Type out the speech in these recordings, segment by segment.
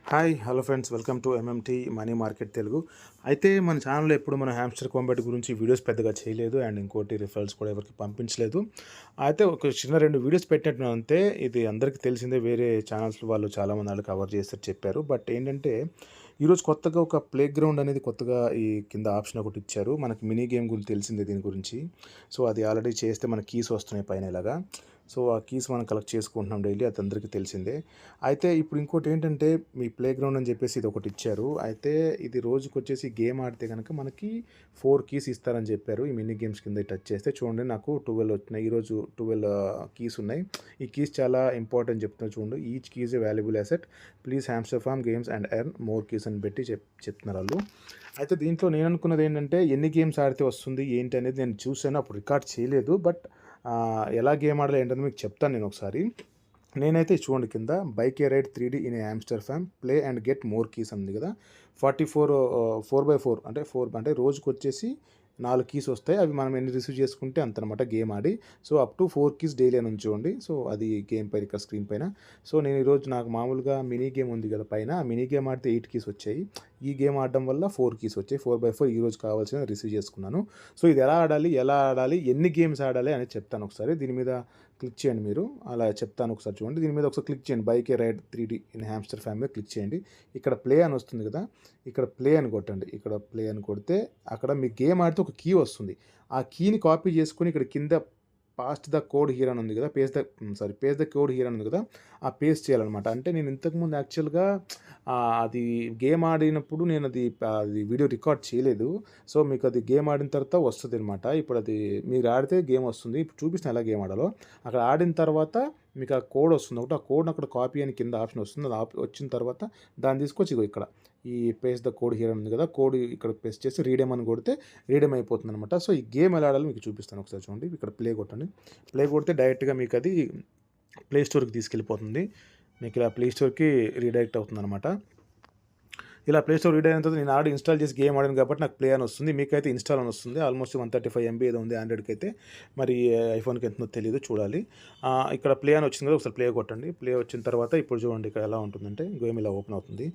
Hi hello friends, welcome to MMT money market Telugu. అయితే మన ఛానల్లో ఎప్పుడు మన హ్యామ్స్టర్ కాంబాట్ గురించి వీడియోస్ పెద్దగా చేయలేదు అండ్ ఇంకోటి రిఫరల్స్ కూడా ఎవరికి పంపించలేదు. అయితే ఒక చిన్న 2 వీడియోస్ పెట్టినట్టు అంతే. ఇది అందరికీ తెలిసిందే, వేరే ఛానల్స్ వాళ్ళు చాలామంది వాళ్ళు కవర్ చేస్తారు చెప్పారు. బట్ ఏంటంటే ఈరోజు కొత్తగా ఒక ప్లే గ్రౌండ్ అనేది కొత్తగా ఈ కింద ఆప్షన్ ఒకటి ఇచ్చారు. మనకి మినీ గేమ్ గురించి తెలిసిందే దీని గురించి. సో అది ఆల్రెడీ చేస్తే మన కీస్ వస్తున్నాయి పైన ఇలాగా. సో ఆ కీస్ మనం కలెక్ట్ చేసుకుంటున్నాం డైలీ, అది అందరికీ తెలిసిందే. అయితే ఇప్పుడు ఇంకోటి ఏంటంటే మీ ప్లే గ్రౌండ్ అని చెప్పేసి ఇది ఒకటి ఇచ్చారు. అయితే ఇది రోజుకొచ్చేసి గేమ్ ఆడితే కనుక మనకి 4 కీస్ ఇస్తారని చెప్పారు. ఈ మినీ గేమ్స్ కింద టచ్ చేస్తే చూడండి, నాకు 12 వచ్చినాయి. ఈరోజు 12 కీస్ ఉన్నాయి. ఈ కీస్ చాలా ఇంపార్టెంట్ చెప్తున్నారు చూడండి. Each keys a valuable asset, please hamster farm games and earn more keys అని పెట్టి చెప్తున్నారు వాళ్ళు. అయితే దీంట్లో నేను అనుకున్నది ఏంటంటే ఎన్ని గేమ్స్ ఆడితే వస్తుంది ఏంటి అనేది నేను చూసాను, అప్పుడు రికార్డ్ చేయలేదు. బట్ ఎలా గేమ్ ఆడాలి ఏంటని మీకు చెప్తాను నేను ఒకసారి. నేనైతే చూడండి, కింద bike a ride 3D in a hamster farm, play and get more keys ఉంది కదా. 44 4x4 అంటే 4 అంటే రోజుకొచ్చేసి 4 కీస్ వస్తాయి. అవి మనం ఎన్ని రిసీవ్ చేసుకుంటే అంతనమాట గేమ్ ఆడి. So up to 4 keys daily అని ఉంచుకోండి. సో అది గేమ్ పైన ఇక్కడ స్క్రీన్ పైన. సో నేను ఈరోజు నాకు మామూలుగా మినీ గేమ్ ఉంది కదా పైన, ఆ మినీ గేమ్ ఆడితే 8 కీస్ వచ్చాయి. ఈ గేమ్ ఆడడం వల్ల 4 కీస్ వచ్చాయి. 4x4 ఈరోజు కావాల్సిన రిసీవ్ చేసుకున్నాను. సో ఇది ఎలా ఆడాలి, ఎన్ని గేమ్స్ ఆడాలి అనేది చెప్తాను ఒకసారి. దీని మీద క్లిక్ చేయండి మీరు, అలా చెప్తాను ఒకసారి చూడండి. దీని మీద ఒకసారి క్లిక్ చేయండి, bike a ride 3D in hamster farm మీద క్లిక్ చేయండి. ఇక్కడ ప్లే అని వస్తుంది కదా, ఇక్కడ ప్లే అని కొట్టండి. ఇక్కడ ప్లే అని కొడితే అక్కడ మీ గేమ్ ఆడితే ఒక కీ వస్తుంది. ఆ కీని కాపీ చేసుకొని ఇక్కడ కింద పాస్ట్ ద కోడ్ హియర్ అని ఉంది కదా, పేస్ట్ ద కోడ్ హియర్ అని ఉంది కదా, ఆ పేస్ట్ చేయాలన్నమాట. అంటే నేను ఇంతకుముందు యాక్చువల్గా అది గేమ్ ఆడినప్పుడు నేను అది వీడియో రికార్డ్ చేయలేదు. సో మీకు అది గేమ్ ఆడిన తర్వాత వస్తుంది అనమాట. ఇప్పుడు అది మీరు ఆడితే గేమ్ వస్తుంది. ఇప్పుడు చూపిస్తాను ఎలా గేమ్ ఆడాలో. అక్కడ ఆడిన తర్వాత మీకు ఆ కోడ్ వస్తుంది ఒకటి, ఆ కోడ్ని అక్కడ కాపీ అని కింద ఆప్షన్ వస్తుంది. అది వచ్చిన తర్వాత దాన్ని తీసుకొచ్చి ఇక్కడ ఈ పేస్ట్ ద కోడ్ హియర్ ఉంది కదా, కోడ్ ఇక్కడ పేస్ట్ చేసి రీడేమ్ అని కొడితే రీడేమ్ అయిపోతుంది అనమాట. సో ఈ గేమ్ ఎలా ఆడాలో మీకు చూపిస్తాను ఒకసారి చూడండి. ఇక్కడ ప్లే కొట్టండి. ప్లే కొడితే డైరెక్ట్గా మీకు అది ప్లే స్టోర్కి తీసుకెళ్ళిపోతుంది. మీకు ఇలా ప్లే స్టోర్కి రీడైరెక్ట్ అవుతుంది అనమాట. ఇలా ప్లే స్టోర్ రీడ్ అయిన తర్వాత నేను ఆల్రెడీ ఇన్స్టాల్ చేసి గేమ్ ఆడాను కాబట్టి నాకు ప్లే అని వస్తుంది. మీకైతే ఇన్స్టాల్ అని వస్తుంది. ఆల్మోస్ట్ 135 MB ఏదో ఉంది ఆండ్రాయిడ్కి అయితే. మరి ఐఫోన్కి ఎంతో తెలియదు, చూడాలి. ఇక్కడ ప్లే అని వచ్చింది కదా, ఒకసారి ప్లే కొట్టండి. ప్లే వచ్చిన తర్వాత ఇప్పుడు చూడండి ఇక్కడ ఎలా ఉంటుందంటే గేమ్ ఇలా ఓపెన్ అవుతుంది.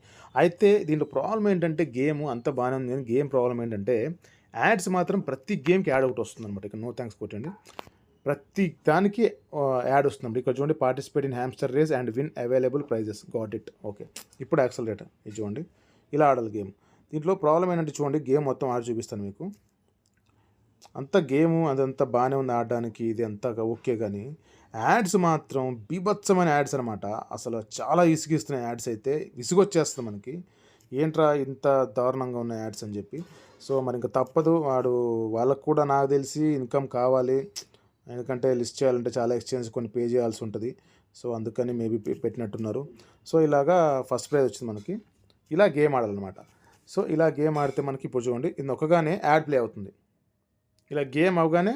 అయితే దీంట్లో ప్రాబ్లం ఏంటంటే గేమ్ అంత బాగానే ఉంది, కానీ గేమ్ ప్రాబ్లం ఏంటంటే యాడ్స్ మాత్రం ప్రతి గేమ్కి యాడ్ ఒకటి వస్తుంది అనమాట. ఇక్కడ నో థ్యాంక్స్ కొట్టండి. ప్రతి దానికి యాడ్ వస్తుంది. ఇక్కడ చూడండి, participate in hamster race and win available prizes, got it. Okay, ఇప్పుడు యాక్సలరేటర్ ఇది చూడండి, ఇలా ఆడాలి గేమ్. దీంట్లో ప్రాబ్లం ఏంటంటే చూడండి, గేమ్ మొత్తం ఆడి చూపిస్తాను మీకు. అంత గేము అదంతా బాగానే ఉంది ఆడడానికి, ఇది అంతా ఓకే, కానీ యాడ్స్ మాత్రం బీభత్సమైన యాడ్స్ అనమాట. అసలు చాలా ఇసుగిస్తున్నాయి యాడ్స్, అయితే విసుగొచ్చేస్తుంది మనకి. ఏంట్రా ఇంత దారుణంగా ఉన్న యాడ్స్ అని చెప్పి. సో మరి ఇంకా తప్పదు, వాళ్ళకు కూడా నాకు తెలిసి ఇన్కమ్ కావాలి. ఎందుకంటే లిస్ట్ చేయాలంటే చాలా ఎక్స్చేంజ్ కొన్ని పే చేయాల్సి ఉంటుంది. సో అందుకని మేబీ పెట్టినట్టున్నారు. సో ఇలాగా ఫస్ట్ ప్రైజ్ వచ్చింది మనకి. ఇలా గేమ్ ఆడాలన్నమాట. సో ఇలా గేమ్ ఆడితే మనకి ఇప్పుడు చూడండి, ఇది నొక్కగానే యాడ్ ప్లే అవుతుంది. ఇలా గేమ్ అవగానే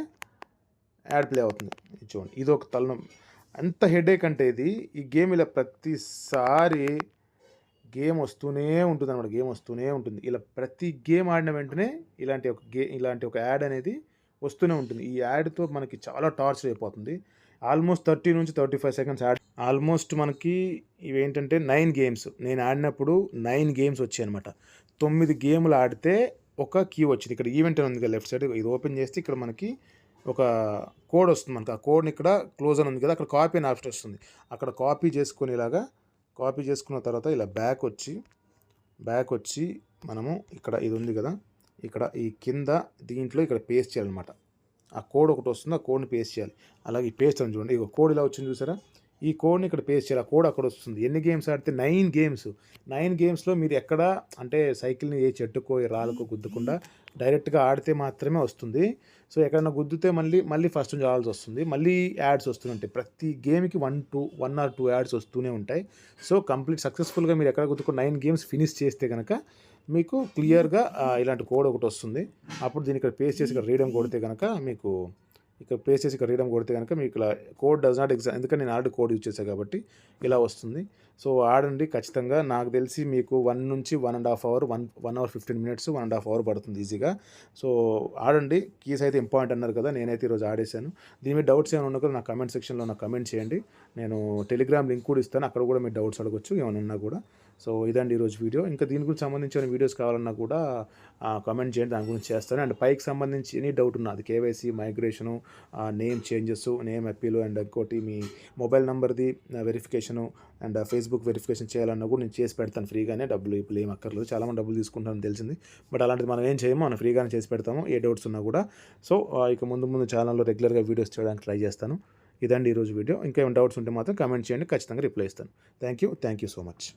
యాడ్ ప్లే అవుతుంది. ఇది చూడండి, ఇది ఒక తలనొప్పి. అంత హెడేక్ అంటే ఇది. ఈ గేమ్ ఇలా ప్రతిసారి గేమ్ వస్తూనే ఉంటుంది అనమాట. గేమ్ వస్తూనే ఉంటుంది. ఇలా ప్రతి గేమ్ ఆడిన వెంటనే ఇలాంటి ఒక యాడ్ అనేది వస్తూనే ఉంటుంది. ఈ యాడ్తో మనకి చాలా టార్చర్ అయిపోతుంది. ఆల్మోస్ట్ 30 నుంచి 35 సెకండ్స్ యాడ్. ఆల్మోస్ట్ మనకి ఇవేంటంటే 9 గేమ్స్ నేను ఆడినప్పుడు 9 గేమ్స్ వచ్చాయి అనమాట. 9 గేములు ఆడితే ఒక కీ వచ్చింది. ఇక్కడ ఈవెంట్ అని ఉంది కదా లెఫ్ట్ సైడ్, ఇది ఓపెన్ చేస్తే ఇక్కడ మనకి ఒక కోడ్ వస్తుంది. మనకి ఆ కోడ్ని ఇక్కడ క్లోజ్ అని ఉంది కదా, అక్కడ కాపీ అని ఆప్షన్ వస్తుంది. అక్కడ కాపీ చేసుకుని ఇలాగా కాపీ చేసుకున్న తర్వాత ఇలా బ్యాక్ వచ్చి మనము ఇక్కడ ఇది ఉంది కదా, ఇక్కడ ఈ కింద దీంట్లో ఇక్కడ పేస్ట్ చేయాలన్నమాట. ఆ కోడ్ ఒకటి వస్తుంది, ఆ కోడ్ని పేస్ట్ చేయాలి. అలాగే ఈ పేస్ట్ అని చూడండి, ఇక కోడ్ ఇలా వచ్చింది చూసారా, ఈ కోడ్ని ఇక్కడ పేస్ట్ చేయాలి. ఆ కోడ్ అక్కడ వస్తుంది. ఎన్ని గేమ్స్ ఆడితే 9 గేమ్స్. 9 గేమ్స్లో మీరు ఎక్కడ అంటే సైకిల్ని ఏ చెట్టుకో ఏ రాళ్ళకో గుద్దకుండా డైరెక్ట్గా ఆడితే మాత్రమే వస్తుంది. సో ఎక్కడైనా గుద్దితే మళ్ళీ ఫస్ట్ నుంచి ఆడాల్సి వస్తుంది. మళ్ళీ యాడ్స్ వస్తుంటాయి. ప్రతి గేమ్కి 1 or 2 యాడ్స్ వస్తూనే ఉంటాయి. సో కంప్లీట్ సక్సెస్ఫుల్గా మీరు ఎక్కడ గుద్దుకో 9 గేమ్స్ ఫినిష్ చేస్తే కనుక మీకు క్లియర్గా ఇలాంటి కోడ్ ఒకటి వస్తుంది. అప్పుడు దీన్ని ఇక్కడ పేస్ట్ చేసి ఇక్కడ రీడమ్ కొడితే కనుక మీకు ఇక్కడ పేస్ట్ చేసి ఇక్కడ రీడమ్ కొడితే కనుక మీకు ఇలా కోడ్ డస్ నాట్ ఎగ్జామ్, ఎందుకంటే నేను ఆల్రెడీ కోడ్ యూజ్ చేశాను కాబట్టి ఇలా వస్తుంది. సో ఆడండి ఖచ్చితంగా. నాకు తెలిసి మీకు 1 నుంచి 1 ½ అవర్, 1 అవర్ 15 మినిట్స్, 1 ½ అవర్ పడుతుంది ఈజీగా. సో ఆడండి. కీస్ అయితే ఇంపార్టెంట్ అన్నారు కదా! నేనైతే ఈరోజు ఆడేశాను. దీని మీద డౌట్స్ ఏమైనా ఉన్నా కూడా నా కామెంట్ సెక్షన్‌లో నాకు కామెంట్ చేయండి. నేను టెలిగ్రామ్ లింక్ కూడా ఇస్తాను. అక్కడ కూడా మీరు డౌట్స్ అడగొచ్చు ఏమైనా ఉన్నా కూడా. సో ఇదండి ఈరోజు వీడియో. ఇంకా దీని గురించి సంబంధించిన వీడియోస్ కావాలన్నా కూడా కామెంట్ చేయండి. దాని గురించి చేస్తాను. అండ్ పైకి సంబంధించి ఎనీ డౌట్ ఉన్నా అది KYC, migration, name changes, name appeal and ఇంకోటి మీ మొబైల్ నంబర్‌ది వెరిఫికేషను అండ్ ఫేస్‌బుక్ వెరిఫికేషన్ చేయాలన్నా కూడా నేను చేసి పెడతాను ఫ్రీగానే. డబ్బులు ఇప్పుడు ఏమి అక్కర్లేదు. చాలామంది డబ్బులు తీసుకుంటారని తెలిసింది. బట్ అలాంటిది మనం ఏం చేయము. మనం ఫ్రీగానే చేసి పెడతాము. ఏ డౌట్స్ ఉన్నా కూడా. సో ఇక ముందు ముందు ఛానల్‌లో రెగ్యులర్‌గా వీడియోస్ చేయడానికి ట్రై చేస్తాను. ఇదండి ఈరోజు వీడియో. ఇంకా ఏమైనా డౌట్స్ ఉంటే మాత్రం కామెంట్ చేయండి. ఖచ్చితంగా రిప్లై ఇస్తాను. Thank you so much.